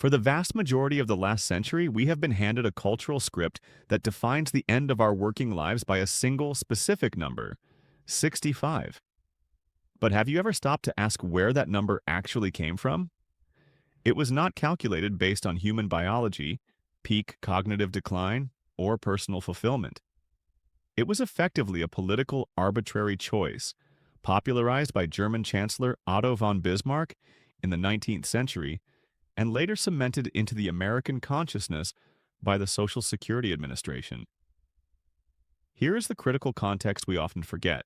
For the vast majority of the last century, we have been handed a cultural script that defines the end of our working lives by a single specific number, 65. But have you ever stopped to ask where that number actually came from? It was not calculated based on human biology, peak cognitive decline, or personal fulfillment. It was effectively a political arbitrary choice, popularized by German Chancellor Otto von Bismarck in the 19th century and later cemented into the American consciousness by the Social Security Administration. Here is the critical context we often forget.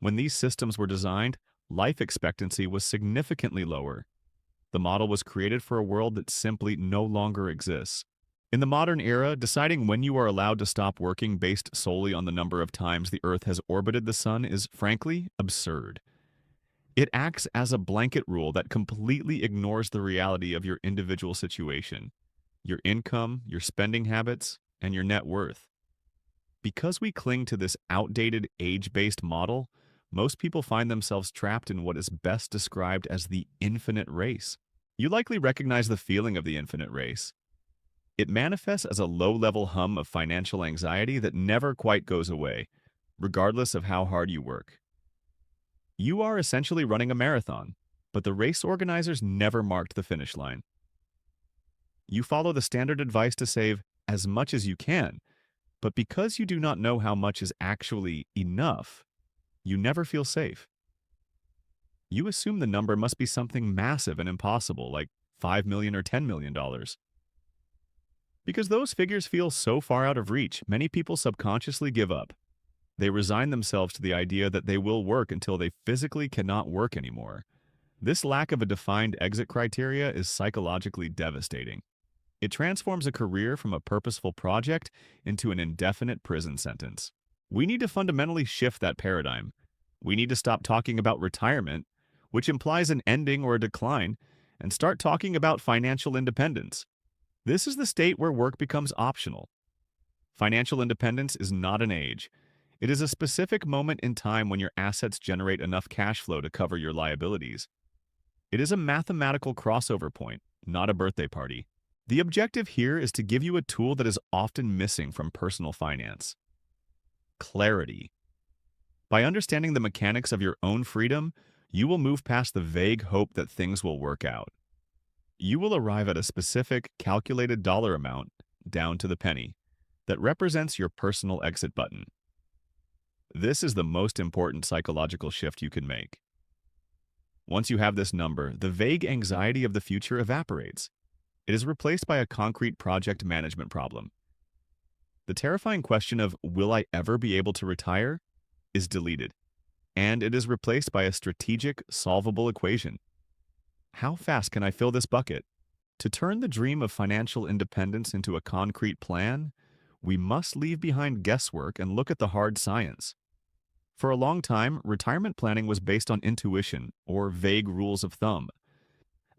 When these systems were designed, life expectancy was significantly lower. The model was created for a world that simply no longer exists. In the modern era, deciding when you are allowed to stop working based solely on the number of times the Earth has orbited the Sun is, frankly, absurd. It acts as a blanket rule that completely ignores the reality of your individual situation, your income, your spending habits, and your net worth. Because we cling to this outdated age-based model, most people find themselves trapped in what is best described as the infinite race. You likely recognize the feeling of the infinite race. It manifests as a low-level hum of financial anxiety that never quite goes away, regardless of how hard you work. You are essentially running a marathon, but the race organizers never marked the finish line. You follow the standard advice to save as much as you can, but because you do not know how much is actually enough, you never feel safe. You assume the number must be something massive and impossible, like $5 million or $10 million. Because those figures feel so far out of reach, many people subconsciously give up. They resign themselves to the idea that they will work until they physically cannot work anymore. This lack of a defined exit criteria is psychologically devastating. It transforms a career from a purposeful project into an indefinite prison sentence. We need to fundamentally shift that paradigm. We need to stop talking about retirement, which implies an ending or a decline, and start talking about financial independence. This is the state where work becomes optional. Financial independence is not an age. It is a specific moment in time when your assets generate enough cash flow to cover your liabilities. It is a mathematical crossover point, not a birthday party. The objective here is to give you a tool that is often missing from personal finance: clarity. By understanding the mechanics of your own freedom, you will move past the vague hope that things will work out. You will arrive at a specific, calculated dollar amount, down to the penny, that represents your personal exit button. This is the most important psychological shift you can make. Once you have this number, the vague anxiety of the future evaporates. It is replaced by a concrete project management problem. The terrifying question of, will I ever be able to retire, is deleted, and it is replaced by a strategic, solvable equation. How fast can I fill this bucket? To turn the dream of financial independence into a concrete plan, we must leave behind guesswork and look at the hard science. For a long time, retirement planning was based on intuition or vague rules of thumb.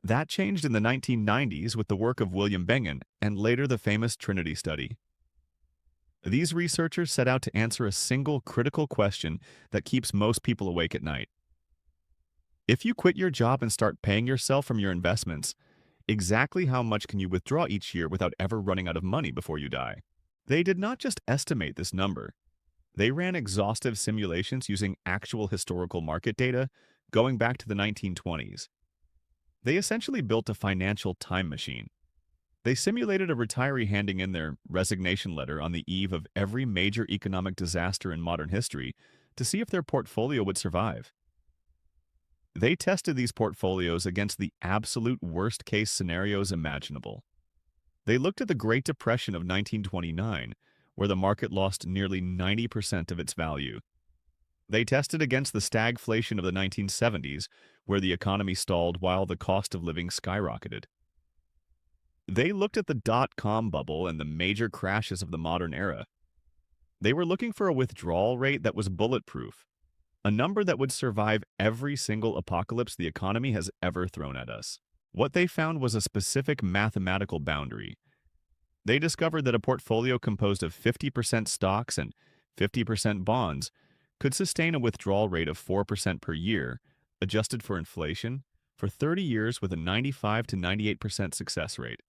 That changed in the 1990s with the work of William Bengen and later the famous Trinity study. These researchers set out to answer a single critical question that keeps most people awake at night. If you quit your job and start paying yourself from your investments, exactly how much can you withdraw each year without ever running out of money before you die? They did not just estimate this number. They ran exhaustive simulations using actual historical market data going back to the 1920s. They essentially built a financial time machine. They simulated a retiree handing in their resignation letter on the eve of every major economic disaster in modern history to see if their portfolio would survive. They tested these portfolios against the absolute worst-case scenarios imaginable. They looked at the Great Depression of 1929, where the market lost nearly 90% of its value. They tested against the stagflation of the 1970s, where the economy stalled while the cost of living skyrocketed. They looked at the dot-com bubble and the major crashes of the modern era. They were looking for a withdrawal rate that was bulletproof, a number that would survive every single apocalypse the economy has ever thrown at us. What they found was a specific mathematical boundary. They discovered that a portfolio composed of 50% stocks and 50% bonds could sustain a withdrawal rate of 4% per year, adjusted for inflation, for 30 years with a 95 to 98% success rate.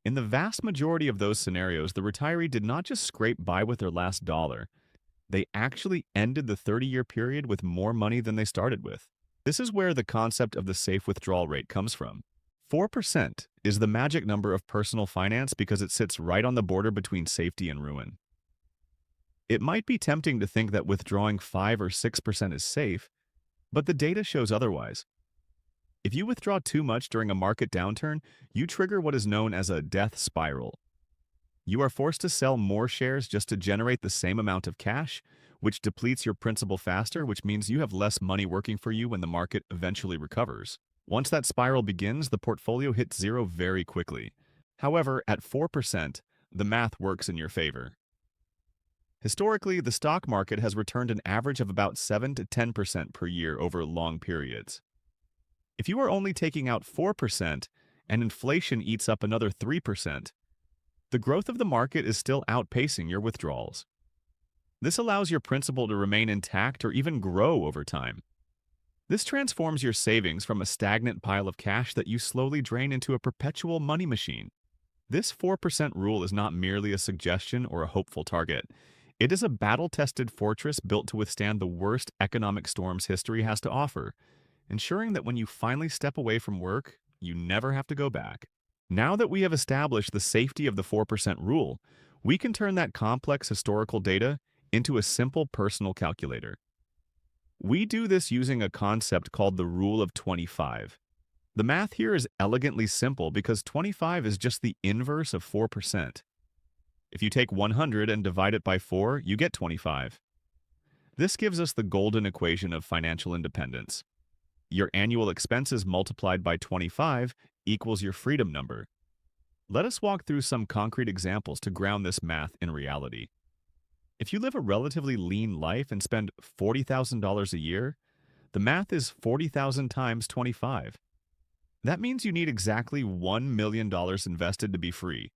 In the vast majority of those scenarios, the retiree did not just scrape by with their last dollar, they actually ended the 30-year period with more money than they started with. This is where the concept of the safe withdrawal rate comes from. 4% is the magic number of personal finance because it sits right on the border between safety and ruin. It might be tempting to think that withdrawing 5 or 6% is safe, but the data shows otherwise. If you withdraw too much during a market downturn, you trigger what is known as a death spiral. You are forced to sell more shares just to generate the same amount of cash, which depletes your principal faster, which means you have less money working for you when the market eventually recovers. Once that spiral begins, the portfolio hits zero very quickly. However, at 4%, the math works in your favor. Historically, the stock market has returned an average of about 7 to 10% per year over long periods. If you are only taking out 4% and inflation eats up another 3%, the growth of the market is still outpacing your withdrawals. This allows your principal to remain intact or even grow over time. This transforms your savings from a stagnant pile of cash that you slowly drain into a perpetual money machine. This 4% rule is not merely a suggestion or a hopeful target. It is a battle-tested fortress built to withstand the worst economic storms history has to offer, ensuring that when you finally step away from work, you never have to go back. Now that we have established the safety of the 4% rule, we can turn that complex historical data into a simple personal calculator. We do this using a concept called the Rule of 25. The math here is elegantly simple because 25 is just the inverse of 4%. If you take 100 and divide it by 4, you get 25. This gives us the golden equation of financial independence. Your annual expenses multiplied by 25 equals your freedom number. Let us walk through some concrete examples to ground this math in reality. If you live a relatively lean life and spend $40,000 a year, the math is 40,000 times 25. That means you need exactly $1 million invested to be free.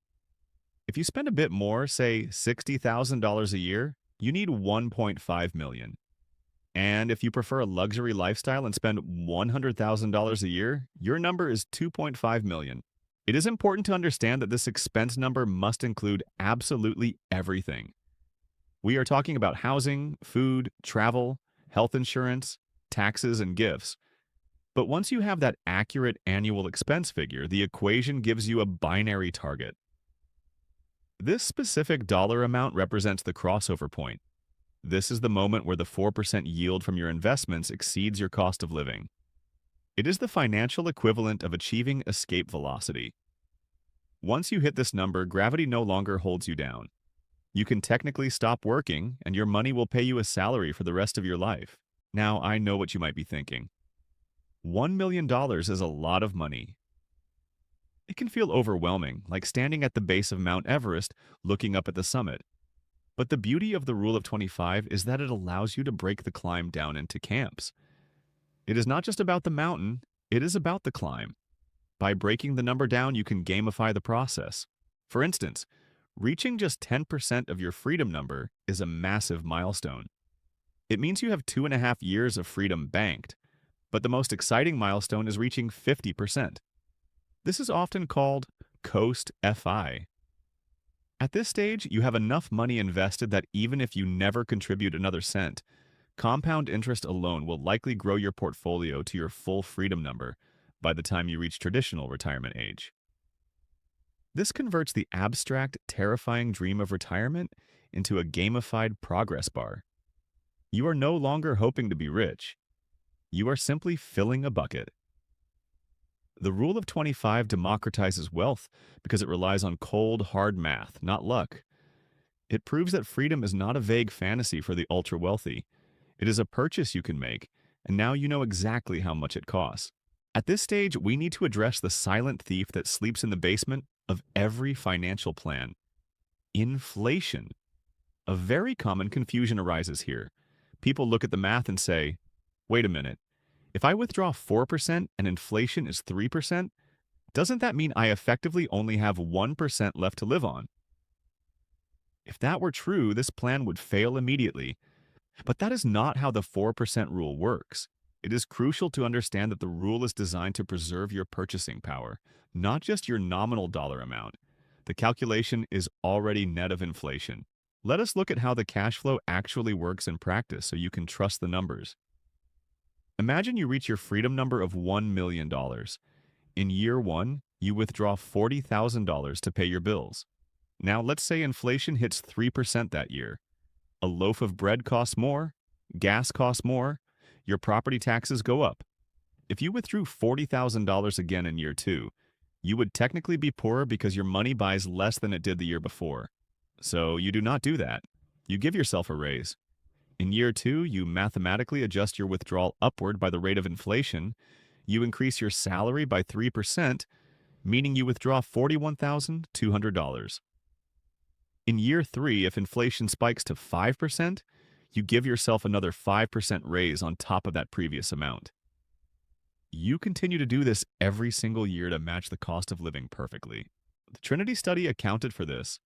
If you spend a bit more, say $60,000 a year, you need $1.5 million. And if you prefer a luxury lifestyle and spend $100,000 a year, your number is $2.5 million. It is important to understand that this expense number must include absolutely everything. We are talking about housing, food, travel, health insurance, taxes, and gifts. But once you have that accurate annual expense figure, the equation gives you a binary target. This specific dollar amount represents the crossover point. This is the moment where the 4% yield from your investments exceeds your cost of living. It is the financial equivalent of achieving escape velocity. Once you hit this number, gravity no longer holds you down. You can technically stop working, and your money will pay you a salary for the rest of your life. Now, I know what you might be thinking. $1 million is a lot of money. It can feel overwhelming, like standing at the base of Mount Everest looking up at the summit. But the beauty of the Rule of 25 is that it allows you to break the climb down into camps. It is not just about the mountain, it is about the climb. By breaking the number down, you can gamify the process. For instance, reaching just 10% of your freedom number is a massive milestone. It means you have 2.5 years of freedom banked, but the most exciting milestone is reaching 50%. This is often called Coast FI. At this stage, you have enough money invested that even if you never contribute another cent, compound interest alone will likely grow your portfolio to your full freedom number by the time you reach traditional retirement age. This converts the abstract, terrifying dream of retirement into a gamified progress bar. You are no longer hoping to be rich. You are simply filling a bucket. The Rule of 25 democratizes wealth because it relies on cold, hard math, not luck. It proves that freedom is not a vague fantasy for the ultra-wealthy. It is a purchase you can make, and now you know exactly how much it costs. At this stage, we need to address the silent thief that sleeps in the basement of every financial plan. Inflation. A very common confusion arises here. People look at the math and say, wait a minute, if I withdraw 4% and inflation is 3%, doesn't that mean I effectively only have 1% left to live on? If that were true, this plan would fail immediately. But that is not how the 4% rule works. It is crucial to understand that the rule is designed to preserve your purchasing power, not just your nominal dollar amount. The calculation is already net of inflation. Let us look at how the cash flow actually works in practice so you can trust the numbers. Imagine you reach your freedom number of $1 million. In year one, you withdraw $40,000 to pay your bills. Now, let's say inflation hits 3% that year. A loaf of bread costs more, gas costs more, your property taxes go up. If you withdrew $40,000 again in year two, you would technically be poorer because your money buys less than it did the year before. So you do not do that. You give yourself a raise. In year two, you mathematically adjust your withdrawal upward by the rate of inflation. You increase your salary by 3%, meaning you withdraw $41,200. In year three, if inflation spikes to 5%, you give yourself another 5% raise on top of that previous amount. You continue to do this every single year to match the cost of living perfectly. The Trinity study accounted for this.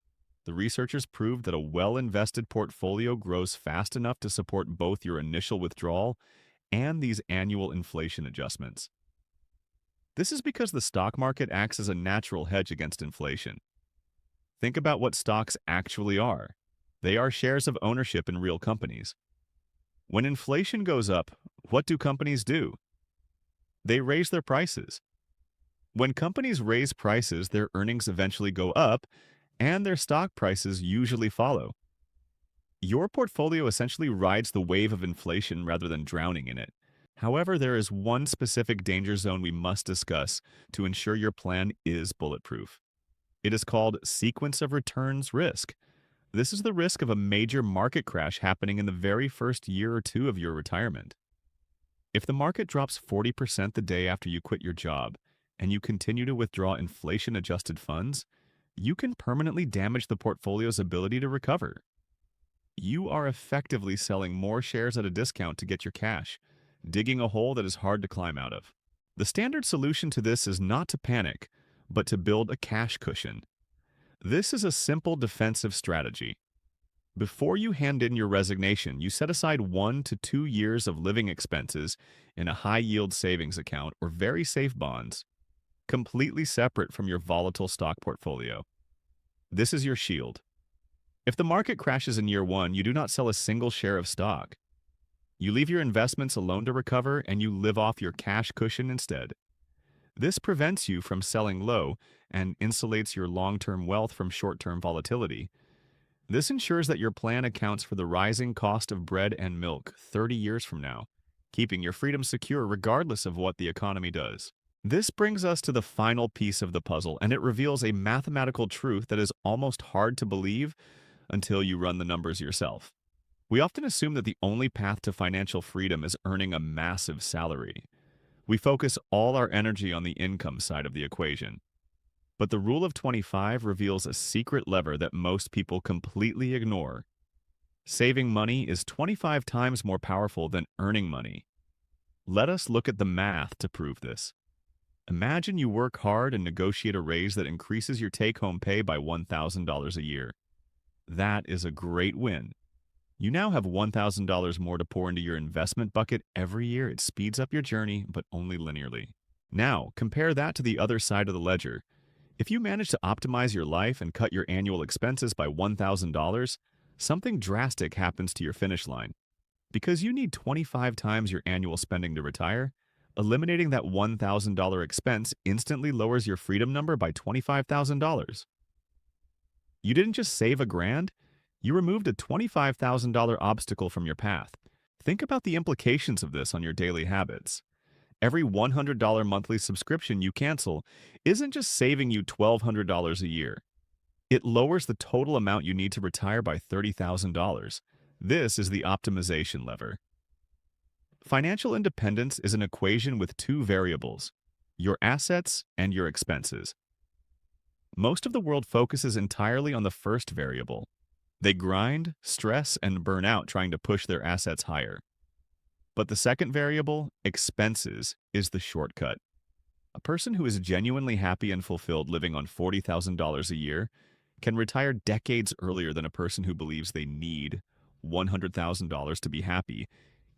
The researchers proved that a well-invested portfolio grows fast enough to support both your initial withdrawal and these annual inflation adjustments. This is because the stock market acts as a natural hedge against inflation. Think about what stocks actually are. They are shares of ownership in real companies. When inflation goes up, what do companies do? They raise their prices. When companies raise prices, their earnings eventually go up, and their stock prices usually follow. Your portfolio essentially rides the wave of inflation rather than drowning in it. However, there is one specific danger zone we must discuss to ensure your plan is bulletproof. It is called sequence of returns risk. This is the risk of a major market crash happening in the very first year or two of your retirement. If the market drops 40% the day after you quit your job, and you continue to withdraw inflation-adjusted funds, you can permanently damage the portfolio's ability to recover. You are effectively selling more shares at a discount to get your cash, digging a hole that is hard to climb out of. The standard solution to this is not to panic, but to build a cash cushion. This is a simple defensive strategy. Before you hand in your resignation, you set aside 1 to 2 years of living expenses in a high-yield savings account or very safe bonds, completely separate from your volatile stock portfolio. This is your shield. If the market crashes in year one, you do not sell a single share of stock. You leave your investments alone to recover, and you live off your cash cushion instead. This prevents you from selling low and insulates your long-term wealth from short-term volatility. This ensures that your plan accounts for the rising cost of bread and milk 30 years from now, keeping your freedom secure regardless of what the economy does. This brings us to the final piece of the puzzle, and it reveals a mathematical truth that is almost hard to believe until you run the numbers yourself. We often assume that the only path to financial freedom is earning a massive salary. We focus all our energy on the income side of the equation. But the Rule of 25 reveals a secret lever that most people completely ignore. Saving money is 25 times more powerful than earning money. Let us look at the math to prove this. Imagine you work hard and negotiate a raise that increases your take-home pay by $1,000 a year. That is a great win. You now have $1,000 more to pour into your investment bucket every year. It speeds up your journey, but only linearly. Now, compare that to the other side of the ledger. If you manage to optimize your life and cut your annual expenses by $1,000, something drastic happens to your finish line. Because you need 25 times your annual spending to retire, eliminating that $1,000 expense instantly lowers your freedom number by $25,000. You didn't just save a grand, you removed a $25,000 obstacle from your path. Think about the implications of this on your daily habits. Every $100 monthly subscription you cancel isn't just saving you $1,200 a year. It lowers the total amount you need to retire by $30,000. This is the optimization lever. Financial independence is an equation with two variables, your assets and your expenses. Most of the world focuses entirely on the first variable. They grind, stress, and burn out trying to push their assets higher. But the second variable, expenses, is the shortcut. A person who is genuinely happy and fulfilled living on $40,000 a year can retire decades earlier than a person who believes they need $100,000 to be happy,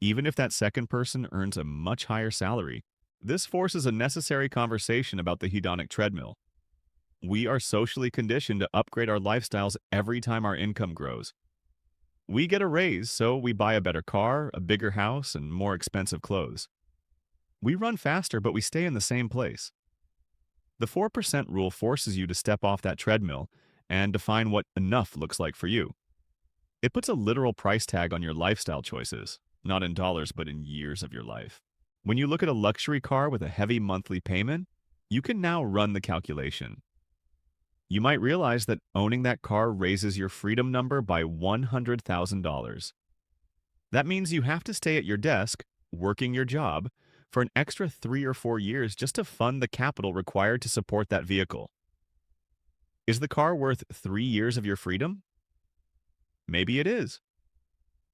even if that second person earns a much higher salary. This forces a necessary conversation about the hedonic treadmill. We are socially conditioned to upgrade our lifestyles every time our income grows. We get a raise, so we buy a better car, a bigger house, and more expensive clothes. We run faster, but we stay in the same place. The 4% rule forces you to step off that treadmill and define what enough looks like for you. It puts a literal price tag on your lifestyle choices, not in dollars, but in years of your life. When you look at a luxury car with a heavy monthly payment, you can now run the calculation. You might realize that owning that car raises your freedom number by $100,000. That means you have to stay at your desk, working your job, for an extra 3 or 4 years just to fund the capital required to support that vehicle. Is the car worth 3 years of your freedom? Maybe it is.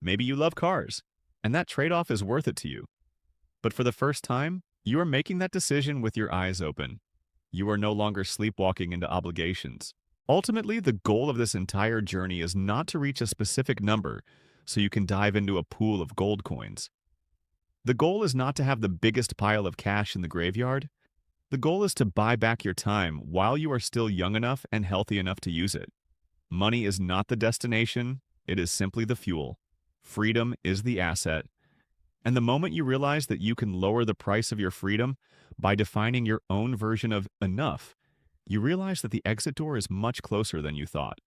Maybe you love cars, and that trade-off is worth it to you. But for the first time, you are making that decision with your eyes open. You are no longer sleepwalking into obligations. Ultimately, the goal of this entire journey is not to reach a specific number so you can dive into a pool of gold coins. The goal is not to have the biggest pile of cash in the graveyard. The goal is to buy back your time while you are still young enough and healthy enough to use it. Money is not the destination, it is simply the fuel. Freedom is the asset. And the moment you realize that you can lower the price of your freedom by defining your own version of enough, you realize that the exit door is much closer than you thought.